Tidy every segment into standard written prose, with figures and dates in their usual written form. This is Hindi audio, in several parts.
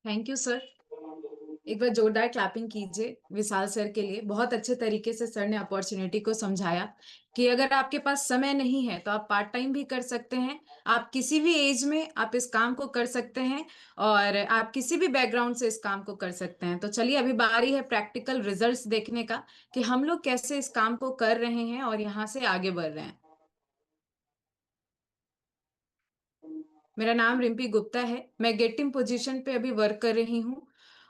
Thank you sir. एक बार जोरदार क्लैपिंग कीजिए विशाल सर के लिए। बहुत अच्छे तरीके से सर ने अपॉर्चुनिटी को समझाया कि अगर आपके पास समय नहीं है तो आप पार्ट टाइम भी कर सकते हैं। आप किसी भी एज में आप इस काम को कर सकते हैं और आप किसी भी बैकग्राउंड से इस काम को कर सकते हैं। तो चलिए अभी बारी है प्रैक्टिकल रिजल्ट्स देखने का कि हम लोग कैसे इस काम को कर रहे हैं और यहाँ से आगे बढ़ रहे हैं। मेरा नाम रिम्पी गुप्ता है। मैं गेट टीम पोजीशन पे अभी वर्क कर रही हूँ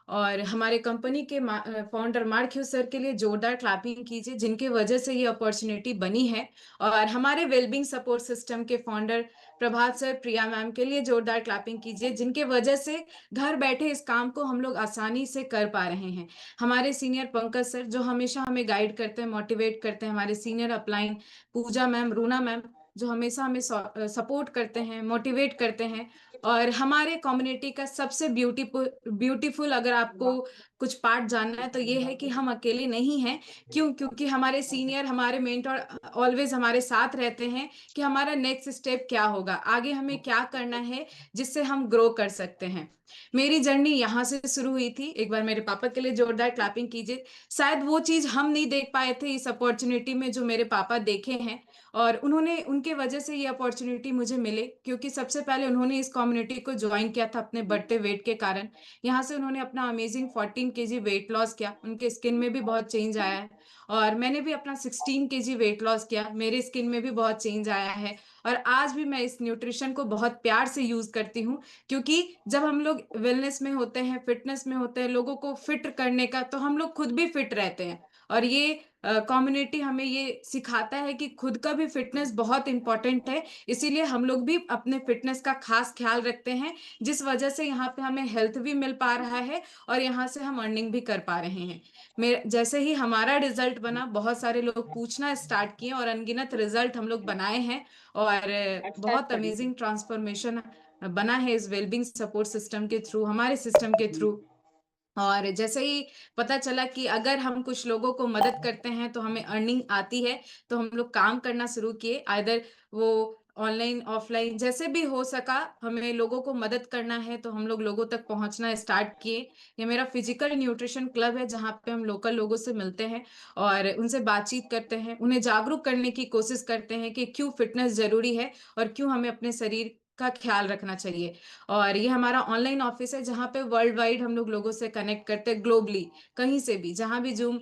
और हमारे कंपनी के फाउंडर मार्क ह्यू सर के लिए जोरदार क्लैपिंग कीजिए जिनकी वजह से ये अपॉर्चुनिटी बनी है। और हमारे वेलबींग सपोर्ट सिस्टम के फाउंडर प्रभात सर, प्रिया मैम के लिए जोरदार क्लैपिंग कीजिए जिनके वजह से घर बैठे इस काम को हम लोग आसानी से कर पा रहे हैं। हमारे सीनियर पंकज सर जो हमेशा हमें गाइड करते हैं, मोटिवेट करते हैं। हमारे सीनियर अपलाइन पूजा मैम, रूना मैम जो हमेशा हमें सपोर्ट करते हैं, मोटिवेट करते हैं। और हमारे कम्युनिटी का सबसे ब्यूटीफुल ब्यूटीफुल अगर आपको कुछ पार्ट जानना है तो ये है कि हम अकेले नहीं हैं। क्यों? क्योंकि हमारे सीनियर, हमारे मेंटर ऑलवेज हमारे साथ रहते हैं कि हमारा नेक्स्ट स्टेप क्या होगा, आगे हमें क्या करना है जिससे हम ग्रो कर सकते हैं। मेरी जर्नी यहाँ से शुरू हुई थी। एक बार मेरे पापा के लिए जोरदार क्लैपिंग कीजिए। शायद वो चीज हम नहीं देख पाए थे इस अपॉर्चुनिटी में जो मेरे पापा देखे हैं और उन्होंने, उनके वजह से ये अपॉर्चुनिटी मुझे मिले क्योंकि सबसे पहले उन्होंने इस कम्युनिटी को ज्वाइन किया था अपने बढ़ते वेट के कारण। यहाँ से उन्होंने अपना अमेजिंग 14 kg वेट लॉस किया, उनके स्किन में भी बहुत चेंज आया है। और मैंने भी अपना 16 kg वेट लॉस किया, मेरे स्किन में भी बहुत चेंज आया है। और आज भी मैं इस न्यूट्रिशन को बहुत प्यार से यूज करती हूँ क्योंकि जब हम लोग वेलनेस में होते हैं, फिटनेस में होते हैं, लोगों को फिट करने का, तो हम लोग खुद भी फिट रहते हैं। और ये कम्युनिटी हमें ये सिखाता है कि खुद का भी फिटनेस बहुत इंपॉर्टेंट है। इसीलिए हम लोग भी अपने फिटनेस का खास ख्याल रखते हैं जिस वजह से यहाँ पे हमें हेल्थ भी मिल पा रहा है और यहाँ से हम अर्निंग भी कर पा रहे हैं। मेरे जैसे ही हमारा रिजल्ट बना, बहुत सारे लोग पूछना स्टार्ट किए और अनगिनत रिजल्ट हम लोग बनाए हैं। और बहुत अमेजिंग ट्रांसफॉर्मेशन बना है इस वेलबींग सपोर्ट सिस्टम के थ्रू, हमारे सिस्टम के थ्रू। और जैसे ही पता चला कि अगर हम कुछ लोगों को मदद करते हैं तो हमें अर्निंग आती है, तो हम लोग काम करना शुरू किए। आइदर वो ऑनलाइन ऑफलाइन जैसे भी हो सका, हमें लोगों को मदद करना है तो हम लोग लोगों तक पहुंचना स्टार्ट किए। ये मेरा फिजिकल न्यूट्रिशन क्लब है जहाँ पे हम लोकल लोगों से मिलते हैं और उनसे बातचीत करते हैं, उन्हें जागरूक करने की कोशिश करते हैं कि क्यों फिटनेस जरूरी है और क्यों हमें अपने शरीर का ख्याल रखना चाहिए। और ये हमारा ऑनलाइन ऑफिस है जहाँ पे वर्ल्ड वाइड हम लोग लोगों से कनेक्ट करते हैं, ग्लोबली कहीं से भी, जहाँ भी जूम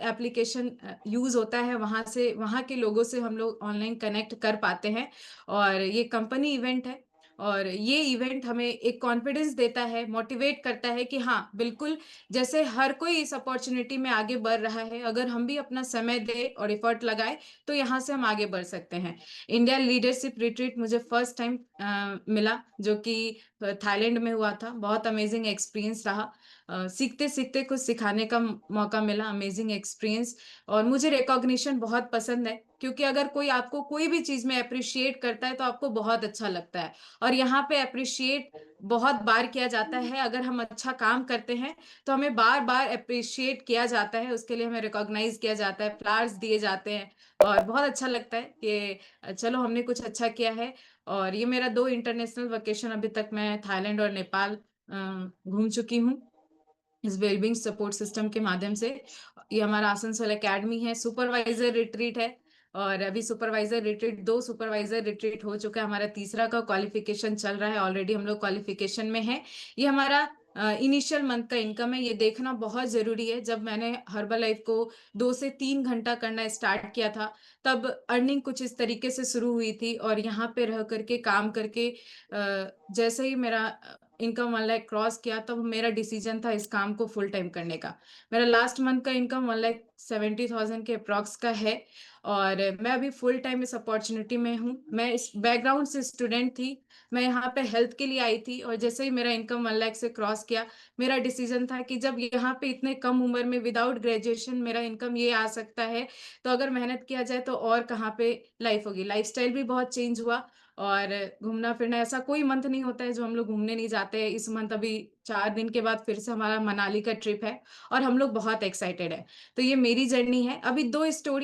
एप्लीकेशन यूज होता है वहां से, वहां के लोगों से हम लोग ऑनलाइन कनेक्ट कर पाते हैं। और ये कंपनी इवेंट है और ये इवेंट हमें एक कॉन्फिडेंस देता है, मोटिवेट करता है कि हाँ बिल्कुल, जैसे हर कोई इस अपॉर्चुनिटी में आगे बढ़ रहा है, अगर हम भी अपना समय दे और एफर्ट लगाए तो यहाँ से हम आगे बढ़ सकते हैं। इंडिया लीडरशिप रिट्रीट मुझे फर्स्ट टाइम मिला जो कि थाईलैंड में हुआ था। बहुत अमेजिंग एक्सपीरियंस रहा। सीखते सीखते कुछ सिखाने का मौका मिला, अमेजिंग एक्सपीरियंस। और मुझे रिकॉग्निशन बहुत पसंद है क्योंकि अगर कोई आपको कोई भी चीज में अप्रिशिएट करता है तो आपको बहुत अच्छा लगता है। और यहाँ पे अप्रिशिएट बहुत बार किया जाता है। अगर हम अच्छा काम करते हैं तो हमें बार बार अप्रिशिएट किया जाता है, उसके लिए हमें रिकॉग्नाइज किया जाता है, फ्लावर्स दिए जाते हैं। और बहुत अच्छा लगता है कि चलो हमने कुछ अच्छा किया है। और ये मेरा 2 इंटरनेशनल वेकेशन, अभी तक मैं थाईलैंड और नेपाल घूम चुकी हूँ इस वेलबींग सपोर्ट सिस्टम के माध्यम से। ये हमारा आसनसोल एकेडमी है, सुपरवाइजर रिट्रीट है। और अभी सुपरवाइजर रिट्रीट, 2 सुपरवाइजर रिट्रीट हो चुका है, हमारा तीसरा का क्वालिफिकेशन चल रहा है, ऑलरेडी हम लोग क्वालिफिकेशन में है। ये हमारा इनिशियल मंथ का इनकम है। ये देखना बहुत जरूरी है, जब मैंने हर्बल लाइफ को 2 से 3 घंटा करना स्टार्ट किया था तब अर्निंग कुछ इस तरीके से शुरू हुई थी। और यहाँ पे रह करके काम करके जैसे ही मेरा इनकम 1 लाख क्रॉस किया तब मेरा डिसीजन था इस काम को फुल टाइम करने का। मेरा लास्ट मंथ का इनकम 1,70,000 के अप्रॉक्स का है। और मैं अभी फुल टाइम इस अपॉर्चुनिटी में हूँ। मैं इस बैकग्राउंड से स्टूडेंट थी, मैं यहाँ पे हेल्थ के लिए आई थी और जैसे ही मेरा इनकम 1 लाख से क्रॉस किया, मेरा डिसीजन था कि जब यहाँ पे इतने कम उम्र में विदाउट ग्रेजुएशन मेरा इनकम ये आ सकता है तो अगर मेहनत किया जाए तो और कहाँ पे लाइफ होगी। लाइफस्टाइल भी बहुत चेंज हुआ और घूमना फिरना, ऐसा कोई मंथ नहीं होता है जो हम लोग घूमने नहीं जाते हैं। इस मंथ अभी 4 दिन के बाद फिर से हमारा मनाली का ट्रिप है और हम लोग बहुत एक्साइटेड है। तो ये मेरी जर्नी है। अभी 2 स्टोरी